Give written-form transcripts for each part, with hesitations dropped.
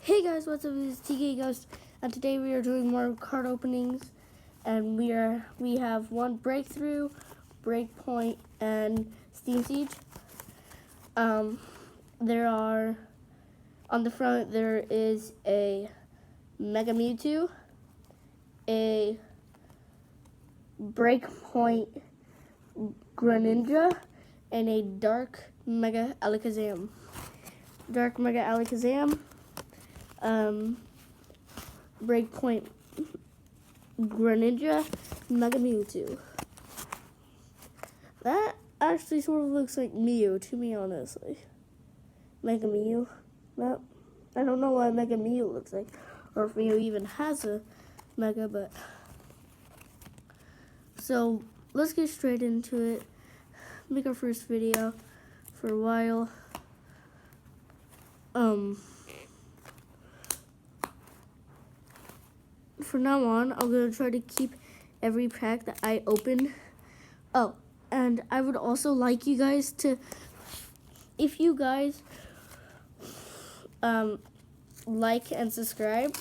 Hey guys, what's up? This is TK Ghost, and today we are doing more card openings, and we have one Breakthrough, Breakpoint, and Steam Siege. There are on the front there is a Mega Mewtwo, a Breakpoint Greninja, and a Dark Mega Alakazam. Dark Mega Alakazam. Breakpoint Greninja, Mega Mewtwo. That actually sort of looks like Mew, to me, honestly. Mega Mew. No, I don't know what Mega Mew looks like, or if Mew even has a Mega, but... So, let's get straight into it. Make our first video for a while. From now on, I'm going to try to keep every pack that I open. Oh, and I would also like you guys to, if you guys like and subscribe,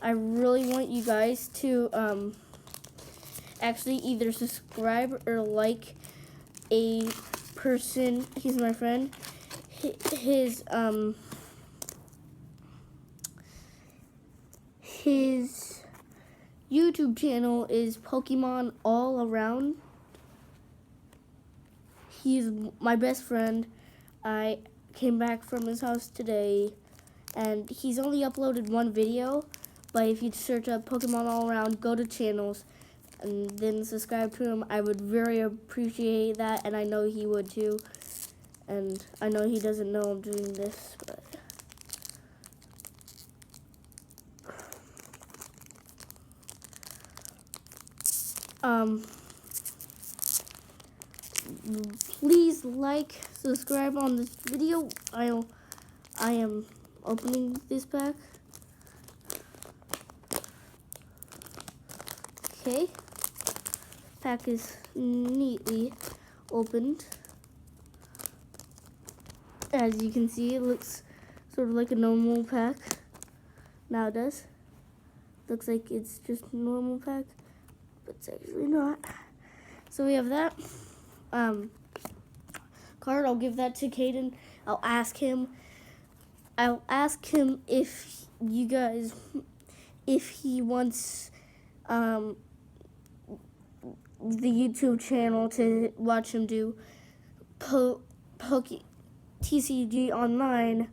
I really want you guys to actually either subscribe or like a person. He's my friend. His YouTube channel is Pokémon All Around. He's my best friend. I came back from his house today, and he's only uploaded one video, but if you search up Pokemon All Around, go to channels, and then subscribe to him, I would very appreciate that, and I know he would too. And I know he doesn't know I'm doing this, but... please like, subscribe on this video. I am opening this pack. Okay, pack is neatly opened. As you can see, it looks sort of like a normal pack. Now it does. Looks like it's just a normal pack, but it's actually not. So we have that. Card, I'll give that to Caden. I'll ask him if you guys, if he wants the YouTube channel to watch him do TCG Online,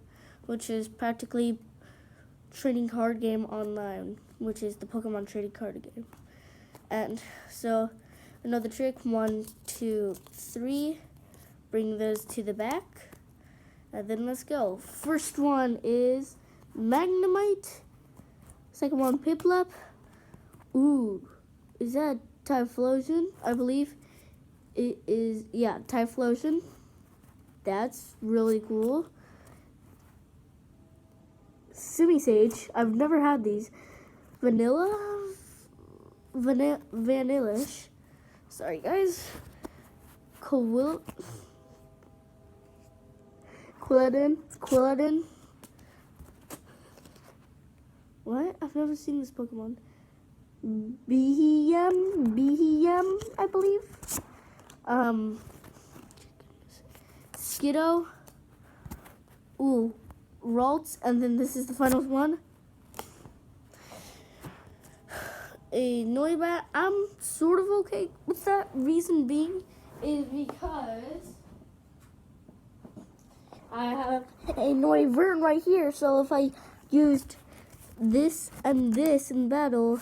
which is practically trading card game online, which is the Pokemon trading card game. And so another trick, 1, 2, 3, bring those to the back, and then let's go. First one is Magnemite, second one Piplup. Ooh, is that Typhlosion? I believe it is, yeah, Typhlosion. That's really cool. Simisage, I've never had these. Vanillish. Sorry guys. Quilladin. What? I've never seen this Pokemon. Behem, I believe. Skiddo. Ooh, Ralts, and then this is the final one. A Noibat. I'm sort of okay with that. Reason being is because I have a Noivern right here, so if I used this and this in battle,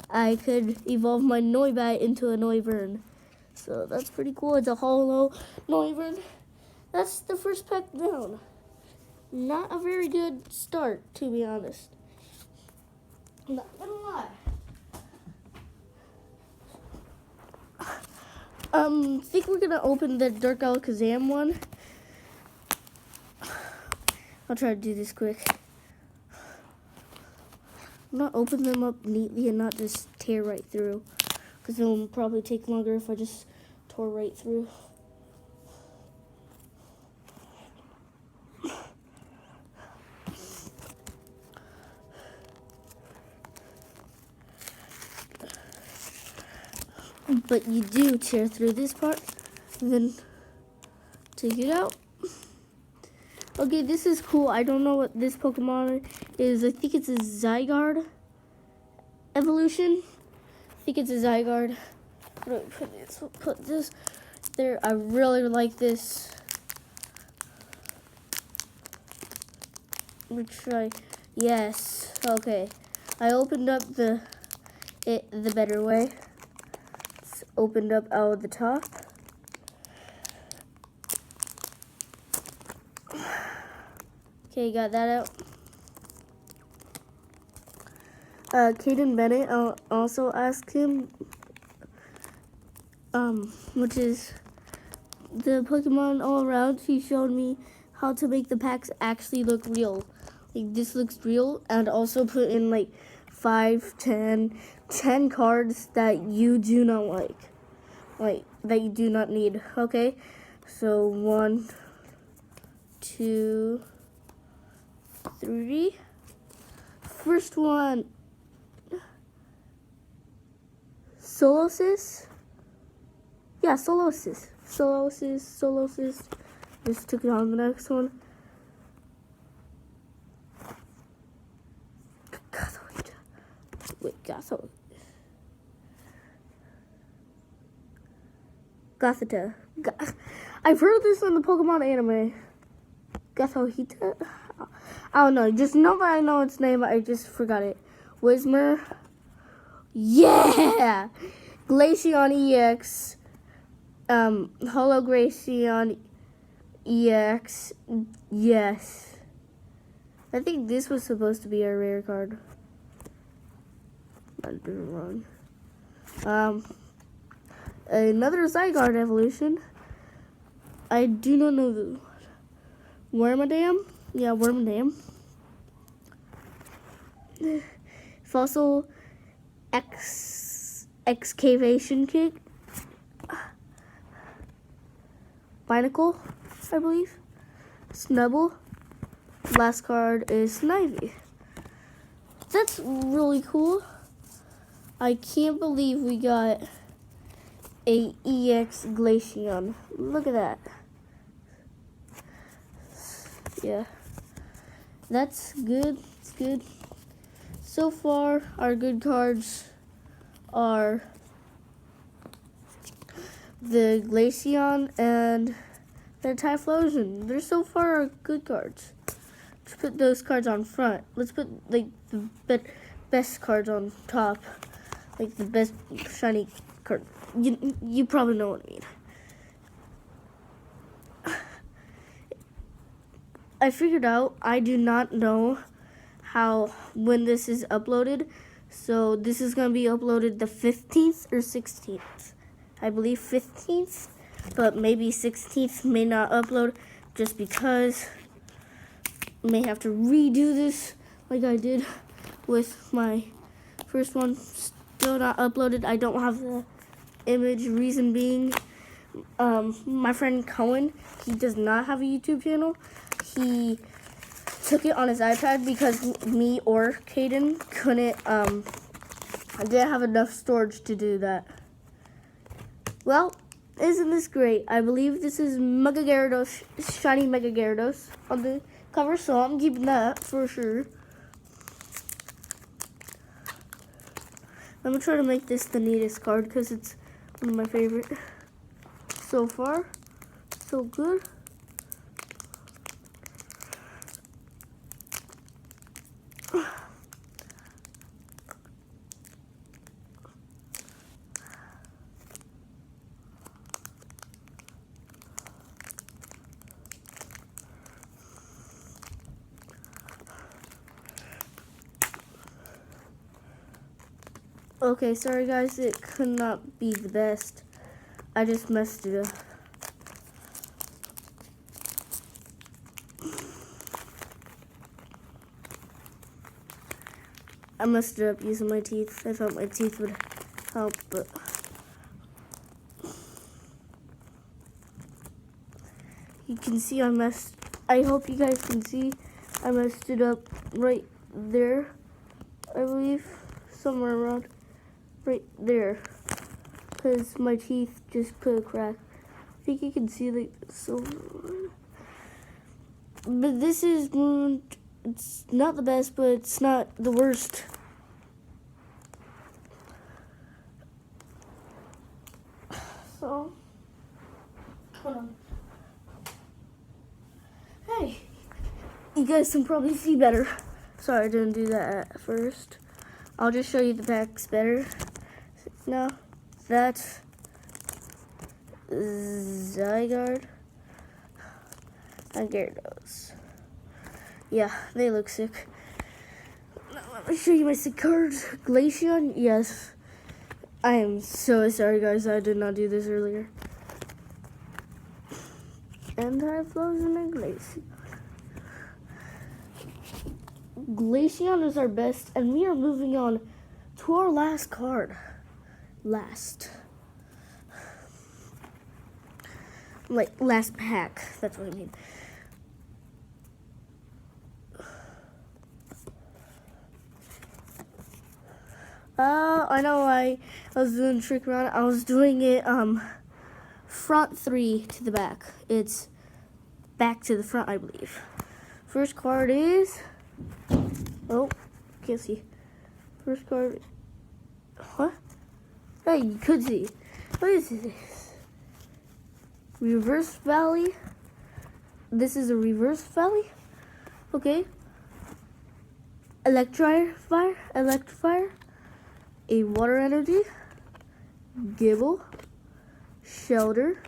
I could evolve my Noibat into a Noivern. So that's pretty cool. It's a hollow Noivern. That's the first pack down. Not a very good start, to be honest. I'm not gonna lie. I think we're gonna open the Dark Alakazam one. I'll try to do this quick. I'm not open them up neatly and not just tear right through, because it'll probably take longer if I just tore right through. but you do tear through this part and then take it out. Okay, this is cool. I don't know what this Pokemon is. I think it's a Zygarde evolution. I think it's a Zygarde. Where do I put this? Put this there. I really like this. Let me try. Yes. Okay. I opened up the better way. It's opened up out of the top. Okay, got that out. Caden Bennett, I'll also ask him, which is the Pokemon all around. He showed me how to make the packs actually look real. Like, this looks real, and also put in like 5, 10 cards that you do not like that you do not need. Okay, so 1, 2, 3. First one, Solosis. Yeah, Solosis. Just took it on the next one. Wait, Gothita. I've heard this in the Pokemon anime. Gothita? I don't know. Just know that I know its name, but I just forgot it. Whismur. Yeah! Glaceon EX. Holo Glaceon EX. Yes. I think this was supposed to be a rare card. I did it wrong. Another Zygarde evolution. I do not know the Wormadam. Yeah, Wormadam. Fossil excavation kit. Binacle, I believe. Snubble. Last card is Snivy. That's really cool. I can't believe we got a EX Glaceon. Look at that. Yeah. That's good. It's good. So far, our good cards are the Glaceon and the Typhlosion. They're so far our good cards. Let's put those cards on front. Let's put like the best cards on top. Like the best shiny card. You probably know what I mean. I figured out I do not know when this is uploaded. So this is going to be uploaded the 15th or 16th. I believe 15th, but maybe 16th may not upload just because I may have to redo this like I did with my first one. Still not uploaded. I don't have the image. Reason being, my friend Cohen, he does not have a YouTube channel. He took it on his iPad because me or Caden couldn't, I didn't have enough storage to do that. Well, isn't this great? I believe this is Mega Gyarados, shiny Mega Gyarados on the cover, so I'm keeping that for sure. I'm going to try to make this the neatest card because it's one of my favorite. So far, so good. Okay, sorry guys, it could not be the best. I just messed it up. I messed it up using my teeth. I thought my teeth would help, but you can see I hope you guys can see I messed it up right there, I believe, somewhere around right there. because my teeth just put a crack. I think you can see the silver one. But this is, it's not the best, but it's not the worst. So, hold on. Hey, you guys can probably see better. Sorry, I didn't do that at first. I'll just show you the backs better. Now, that's Zygarde and Gyarados. Yeah, they look sick. Now, let me show you my sick cards. Glaceon, yes. I am so sorry, guys. I did not do this earlier. Anti-Frozen and Glaceon. Glaceon is our best, and we are moving on to our last card. Last pack. That's what I mean. I know I was doing trick around. I was doing it front 3 to the back. It's back to the front, I believe. First card is, oh, can't see. First card, what? Hey, you could see. What is this? Reverse Valley. This is a reverse valley. Okay. Electrifier. A water energy. Gibble. Shelter.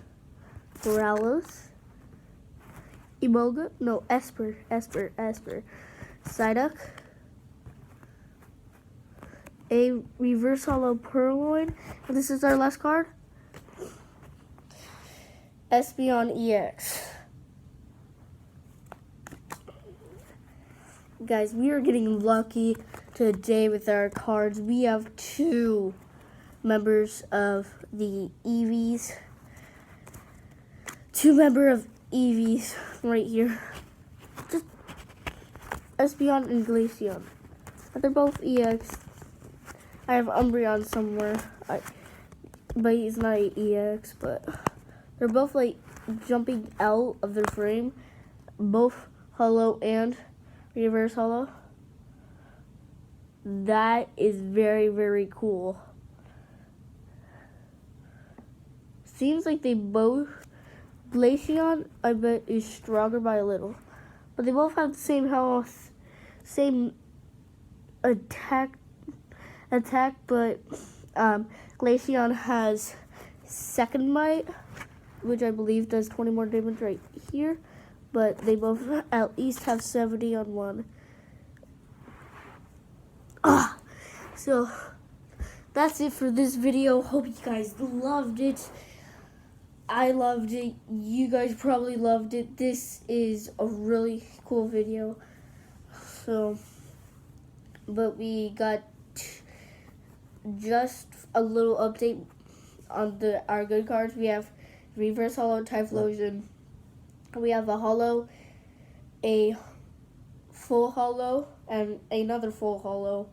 Paralysis. Emoga. No, Esper. Psyduck. A reverse hollow Purloin. And this is our last card. Espeon EX. Guys, we are getting lucky today with our cards. We have 2 members of the EVs. 2 members of EVs right here. Just Espeon and Glaceon. But they're both EX. I have Umbreon somewhere. But he's not an EX, but they're both like jumping out of their frame. Both hollow and reverse hollow. That is very, very cool. Seems like they both, Glaceon, I bet, is stronger by a little. But they both have the same health, same attack, but Glaceon has second bite, which I believe does 20 more damage right here. But they both at least have 70 on one. So that's it for this video. Hope you guys loved it. I loved it. You guys probably loved it. This is a really cool video. So, but we got just a little update on our good cards. We have reverse hollow Typhlosion. We have a hollow, a full hollow, and another full hollow.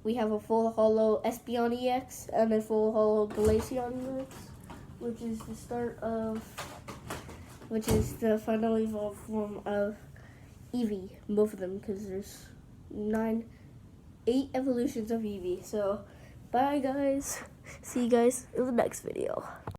We have a full hollow Espeon EX and a full hollow Glaceon EX, which is the start of, which is the final evolved form of Eevee, both of them, because there's 8 evolutions of Eevee. So, bye guys. See you guys in the next video.